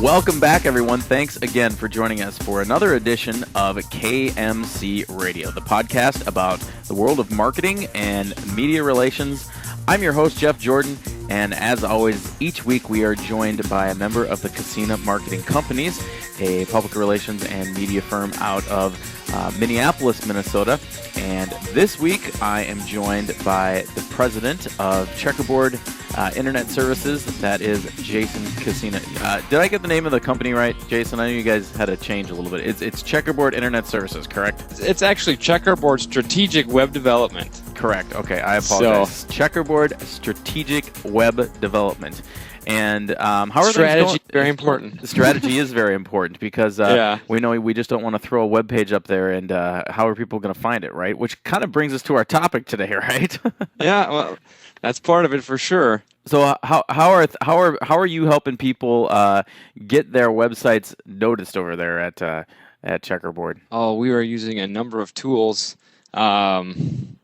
Welcome back, everyone. Thanks again for joining us for another edition of KMC Radio, the podcast about the world of marketing and media relations. I'm your host, Jeff Jordan, and as always, each week we are joined by a member of the Casina Marketing Companies, a public relations and media firm out of Minneapolis, Minnesota. And this week I am joined by the president of Checkerboard Internet Services, that is Jason Casina. Did I get the name of the company right, Jason? I know you guys had to change a little bit. It's Checkerboard Internet Services, correct? It's actually Checkerboard Strategic Web Development. Correct. Okay, I apologize. Checkerboard Strategic Web Development. And how are strategy things going? Very important. Strategy is very important because we know we just don't want to throw a web page up there, and how are people going to find it, right? Which kind of brings us to our topic today, right? Yeah, well, that's part of it for sure. So how are you helping people get their websites noticed over there at Checkerboard? Oh, we are using a number of tools. One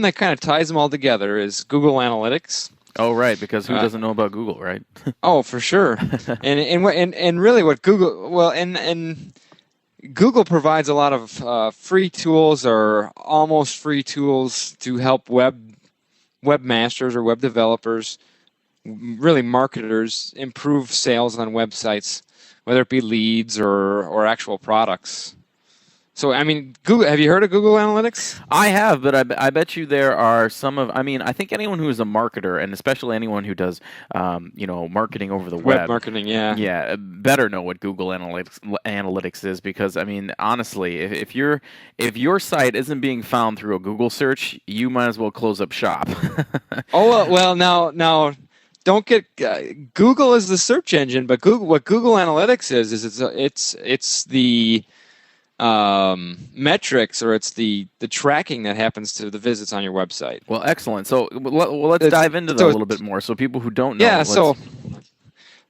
that kind of ties them all together is Google Analytics. Oh, right, because who doesn't know about Google, right? Oh, for sure. and really what Google, and Google provides a lot of free tools or almost free tools to help webmasters or web developers, really marketers, improve sales on websites, whether it be leads or actual products. So, I mean, Google. Have you heard of Google Analytics? I have, but I bet you there are some of. I mean, I think anyone who is a marketer, and especially anyone who does, marketing over the web marketing, yeah, better know what Google Analytics is, because I mean, honestly, if your site isn't being found through a Google search, you might as well close up shop. Oh well, now. Don't get Google is the search engine, but what Google Analytics is it's the metrics, or it's the tracking that happens to the visits on your website. Well, excellent. So let's dive into that a little bit more. So people who don't know. Yeah.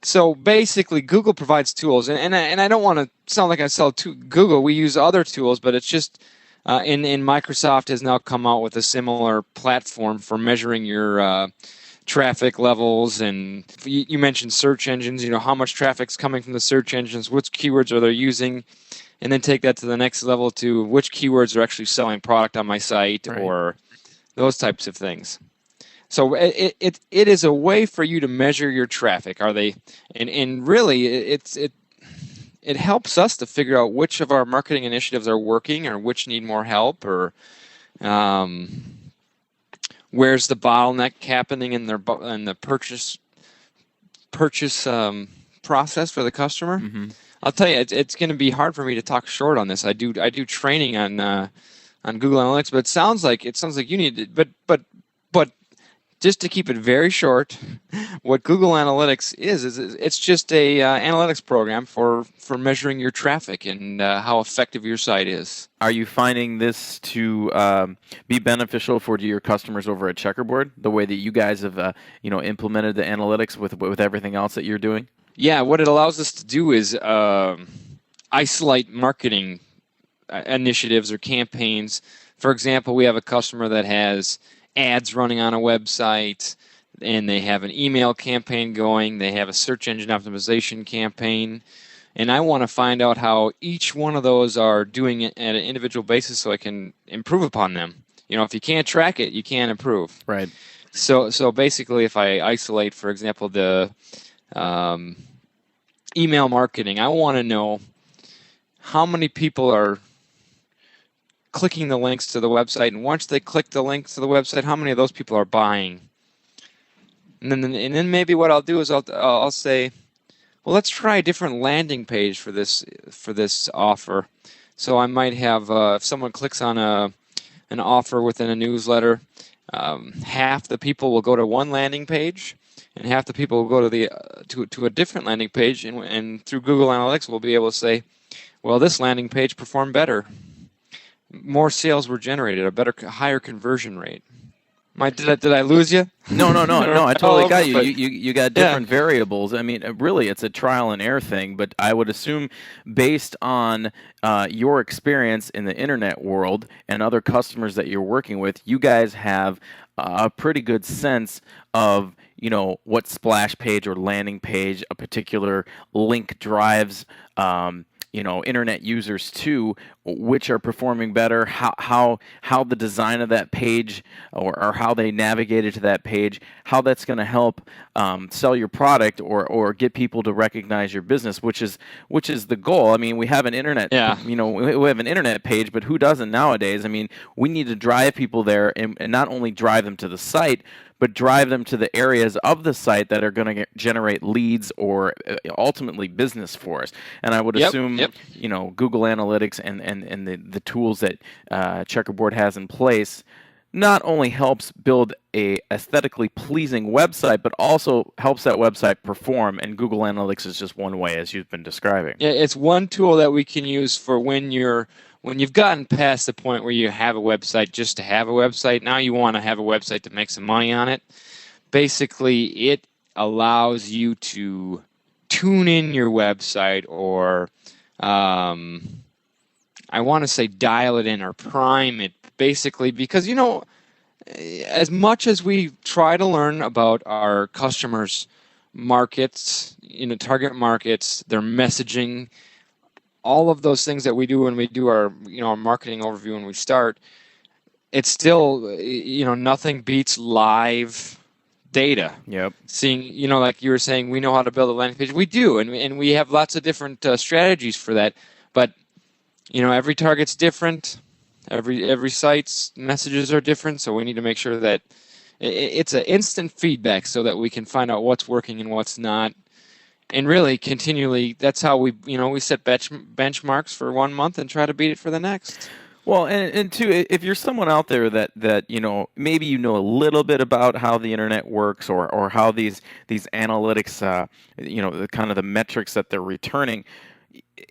So basically, Google provides tools, and I don't want to sound like I sell to Google. We use other tools, but it's just in Microsoft has now come out with a similar platform for measuring your traffic levels, and you mentioned search engines. You know how much traffic's coming from the search engines, which keywords are they using, and then take that to the next level to which keywords are actually selling product on my site, right, or those types of things. So it is a way for you to measure your traffic. Are they, and really it helps us to figure out which of our marketing initiatives are working or which need more help, or where's the bottleneck happening in the purchase process for the customer. Mm-hmm. I'll tell you, it's going to be hard for me to talk short on this. I do training on Google Analytics, but it sounds like you need it. But just to keep it very short, what Google Analytics is it's just a analytics program for measuring your traffic and how effective your site is. Are you finding this to be beneficial for your customers over at Checkerboard, the way that you guys have implemented the analytics with everything else that you're doing? Yeah, what it allows us to do is isolate marketing initiatives or campaigns. For example, we have a customer that has ads running on a website, and they have an email campaign going, they have a search engine optimization campaign, and I want to find out how each one of those are doing it at an individual basis so I can improve upon them. You know, if you can't track it, you can't improve. Right. So basically, if I isolate, for example, the email marketing, I want to know how many people are clicking the links to the website, and once they click the links to the website, how many of those people are buying? And then maybe what I'll do is I'll say, well, let's try a different landing page for this offer. So I might have if someone clicks on an offer within a newsletter, half the people will go to one landing page, and half the people will go to to a different landing page, and through Google Analytics we'll be able to say, well, this landing page performed better. More sales were generated, higher conversion rate. Did I lose you? No. I totally got you. But You got different variables. I mean, really, it's a trial and error thing. But I would assume, based on your experience in the internet world and other customers that you're working with, you guys have a pretty good sense of what splash page or landing page a particular link drives. Internet users to, which are performing better, how the design of that page or how they navigated to that page, how that's going to help sell your product or get people to recognize your business, which is the goal. I mean, we have an internet, we have an internet page, but who doesn't nowadays? I mean, we need to drive people there and not only drive them to the site, but drive them to the areas of the site that are going to generate leads or ultimately business for us. And I would assume, Google Analytics and the tools that Checkerboard has in place not only helps build a aesthetically pleasing website, but also helps that website perform. And Google Analytics is just one way, as you've been describing. Yeah, it's one tool that we can use for when you've gotten past the point where you have a website just to have a website. Now you want to have a website to make some money on it. Basically, it allows you to tune in your website or I want to say dial it in or prime it, basically, because, as much as we try to learn about our customers' markets, target markets, their messaging, all of those things that we do when we do our, our marketing overview when we start, it's still, nothing beats live data. Yep. Seeing, like you were saying, we know how to build a landing page. We do, and we have lots of different strategies for that. But, every target's different. Every site's messages are different, so we need to make sure that it's an instant feedback so that we can find out what's working and what's not. And really, continually, that's how we set benchmarks for 1 month and try to beat it for the next. Well, and two, if you're someone out there that maybe a little bit about how the internet works or how these analytics, the kind of the metrics that they're returning,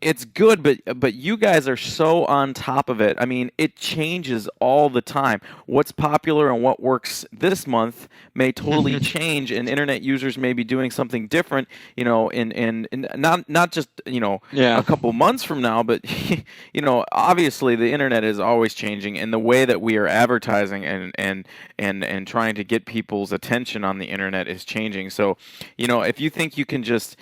it's good, but you guys are so on top of it. I mean, it changes all the time. What's popular and what works this month may totally change, and internet users may be doing something different, in not just a couple months from now, but obviously the internet is always changing, and the way that we are advertising and trying to get people's attention on the internet is changing. So, if you think you can just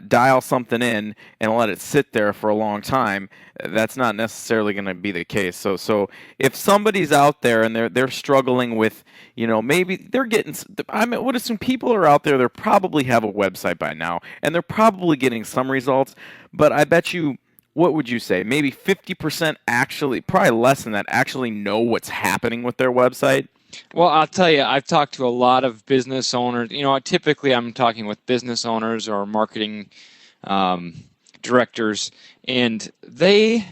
dial something in and let it sit there for a long time, that's not necessarily going to be the case. So if somebody's out there and they're struggling with, maybe they're getting, I would assume people are out there, they probably have a website by now, and they're probably getting some results, but I bet you, what would you say, maybe 50% actually, probably less than that, actually know what's happening with their website? Well, I'll tell you, I've talked to a lot of business owners. Typically I'm talking with business owners or marketing directors, and they,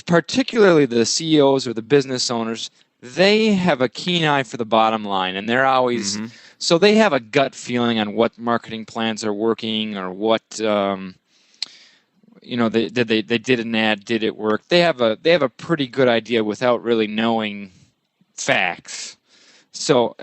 particularly the CEOs or the business owners, they have a keen eye for the bottom line, and they're always so they have a gut feeling on what marketing plans are working or what they did an ad, did it work? They have a pretty good idea without really knowing facts. So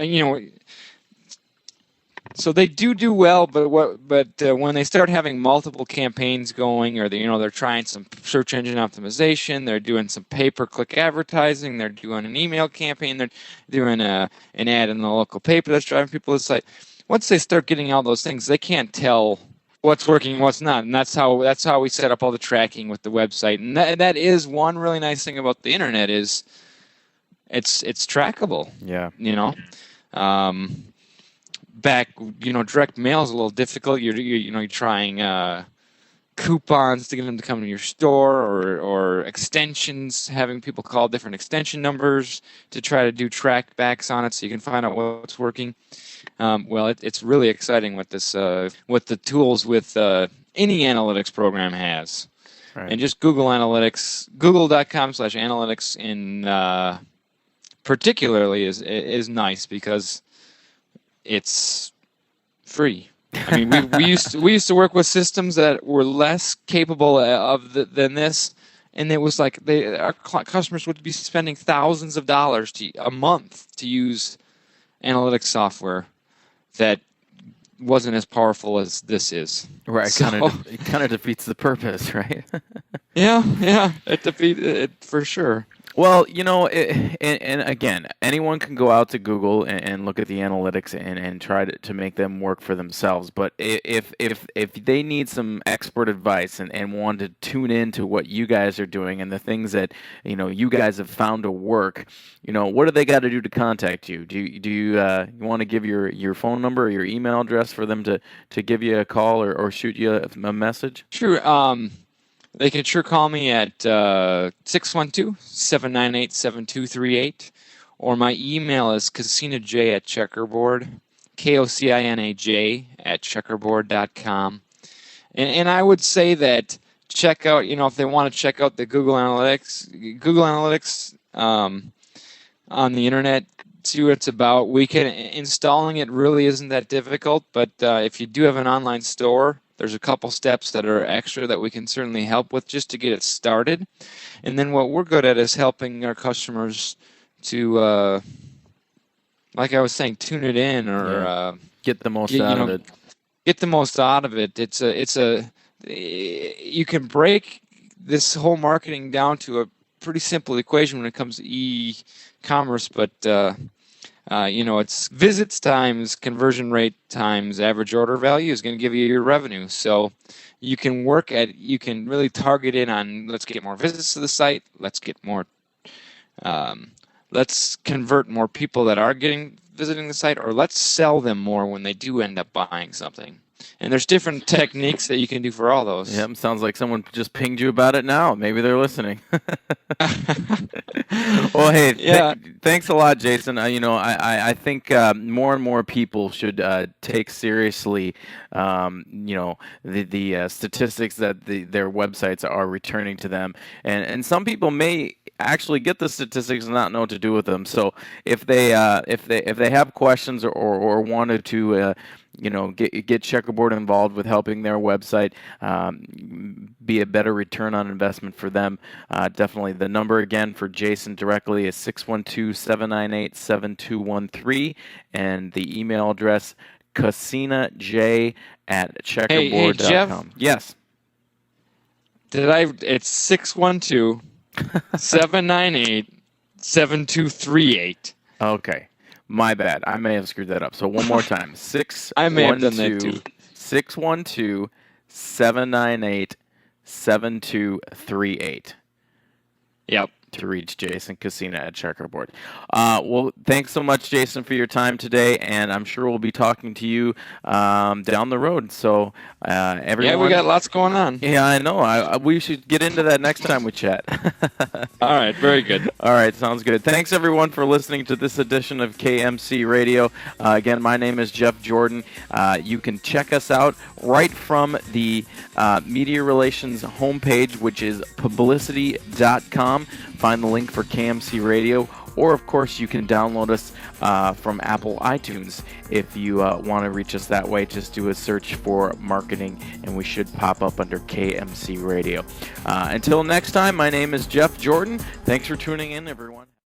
so they do well, but when they start having multiple campaigns going, or they're trying some search engine optimization, they're doing some pay-per-click advertising, they're doing an email campaign, they're doing an ad in the local paper that's driving people to the site. Once they start getting all those things, they can't tell what's working and what's not, and that's how we set up all the tracking with the website. And that is one really nice thing about the internet is it's trackable. Yeah. Back, direct mail is a little difficult. You're trying coupons to get them to come to your store, or extensions, having people call different extension numbers to try to do track backs on it so you can find out what's working. It's really exciting what the tools with any analytics program has. Right. And just Google Analytics, google.com/analytics in particularly is nice because it's free. I mean, we used to work with systems that were less capable than this, and it was like our customers would be spending thousands of dollars a month to use analytics software that wasn't as powerful as this is. Right, So, it kind of defeats the purpose, right? yeah, it defeats it for sure. Well, and again, anyone can go out to Google and look at the analytics and try to make them work for themselves. But if they need some expert advice and want to tune in to what you guys are doing and the things that you guys have found to work, what do they got to do to contact you? Do you want to give your phone number or your email address for them to give you a call or shoot you a message? Sure. They can sure call me at 612-798-7238, or my email is kocinaj@checkerboard, KOCINAJ@checkerboard.com. And I would say that check out, if they want to check out the Google Analytics on the internet, see what it's about. Installing it really isn't that difficult, but if you do have an online store, there's a couple steps that are extra that we can certainly help with just to get it started. And then what we're good at is helping our customers to, like I was saying, tune it in or get the most out of it. Get the most out of it. You can break this whole marketing down to a pretty simple equation when it comes to e-commerce, but it's visits times conversion rate times average order value is going to give you your revenue. So you can really target in on, let's get more visits to the site, let's convert more people that are visiting the site, or let's sell them more when they do end up buying something. And there's different techniques that you can do for all those. Yeah, sounds like someone just pinged you about it now. Maybe they're listening. Well, hey, thanks a lot, Jason. I think more and more people should take seriously, the statistics that their websites are returning to them, and some people may actually get the statistics and not know what to do with them. So if they have questions or wanted to get Checkerboard involved with helping their website be a better return on investment for them, definitely. The number again for Jason directly is 612-798-7213, and the email address kocinaj@checkerboard.com. Hey, Jeff? Yes. It's 612-798-7238. Okay. My bad. I may have screwed that up. So one more time. 612 I may have done that too. 612-798-7238. Yep. To reach Jason Casina at Checkerboard. Well, thanks so much, Jason, for your time today, and I'm sure we'll be talking to you down the road. So, everyone. Yeah, we got lots going on. Yeah, I know. We should get into that next time we chat. All right, very good. All right, sounds good. Thanks, everyone, for listening to this edition of KMC Radio. Again, my name is Jeff Jordan. You can check us out right from the Media Relations homepage, which is publicity.com. Find the link for KMC Radio, or of course you can download us from Apple iTunes. If you want to reach us that way, just do a search for marketing and we should pop up under KMC Radio. Until next time, my name is Jeff Jordan. Thanks for tuning in, everyone.